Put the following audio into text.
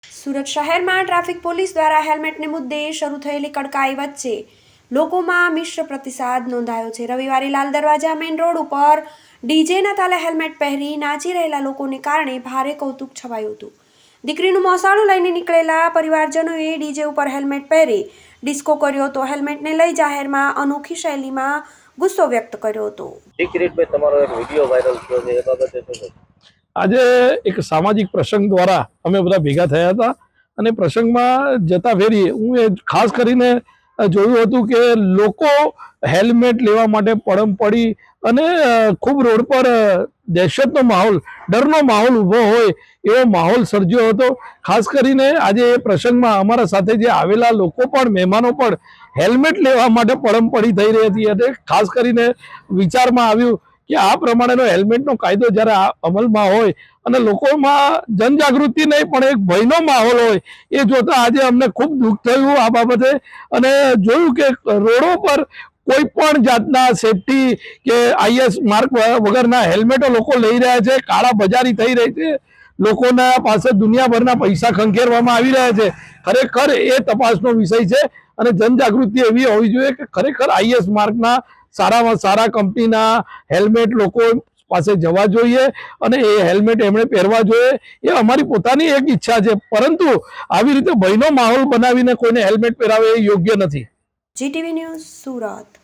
સુરત શહેરમાં traffic police દ્વારા હેલ્મેટને મુદ્દે શરૂ થયેલી કડકાઈ વચ્ચે લોકોમાં મિશ્ર પ્રતિસાદ નોંધાયો છે। રવિવારે લાલ દરવાજા મેઇન રોડ ઉપર ડીજેના તાલે હેલ્મેટ પહેરી નાચી રહેલા લોકોને કારણે ભારે કૌતુક છવાયું હતું। દીકરીનું મોસાળું લઈને નીકળેલા પરિવારજનોએ ડીજે ઉપર હેલ્મેટ પહેરી ડિસ્કો કર્યો હતો। હેલ્મેટને લઈ જાહેરમાં અનોખી શૈલીમાં ગુસ્સો વ્યક્ત કર્યો હતો। કિરીટભાઈ, તમારો એક વિડીયો વાયરલ થયો છે, એ બાબતે શું કહેશો? આજે એક સામાજિક પ્રસંગ દ્વારા અમે બધા ભેગા થયા હતા અને પ્રસંગમાં જતા ફેરી હું એ ખાસ કરીને જોયું હતું કે લોકો હેલ્મેટ લેવા માટે પડમ પડી અને ખૂબ રોડ પર દહેશતનો માહોલ, ડરનો માહોલ ઊભો હોય એવો માહોલ સર્જ્યો હતો। ખાસ કરીને આજે એ પ્રસંગમાં અમારા સાથે જે આવેલા લોકો પણ, મહેમાનો પણ હેલ્મેટ લેવા માટે પડમ પડી થઈ રહી હતી અને ખાસ કરીને વિચારમાં આવ્યું કે આ પ્રમાણેનો હેલ્મેટનો કાયદો જ્યારે અમલમાં હોય અને લોકોમાં જનજાગૃતિ નહીં પણ એક ભયનો માહોલ હોય એ જોતા આજે અમને ખૂબ દુઃખ થયું આ બાબતે અને જોયું કે રોડો પર કોઈ પણ જાતના સેફટી કે આઈએસ માર્ક વગરના હેલ્મેટો લોકો લઈ રહ્યા છે। કાળા બજારી થઈ રહી છે, લોકોના પાસે દુનિયાભરના પૈસા ખંખેરવામાં આવી રહ્યા છે। ખરેખર એ તપાસનો વિષય છે અને જનજાગૃતિ એવી હોવી જોઈએ કે ખરેખર આઈએસ માર્કના સારામાં સારા કંપનીના હેલ્મેટ લોકો પાસે જવા જોઈએ અને એ હેલ્મેટ એમણે પહેરવા જોઈએ। એ અમારી પોતાની એક ઈચ્છા છે, પરંતુ આવી રીતે ભયનો માહોલ બનાવીને કોઈને હેલ્મેટ પહેરાવે એ યોગ્ય નથી। GTV news, Surat.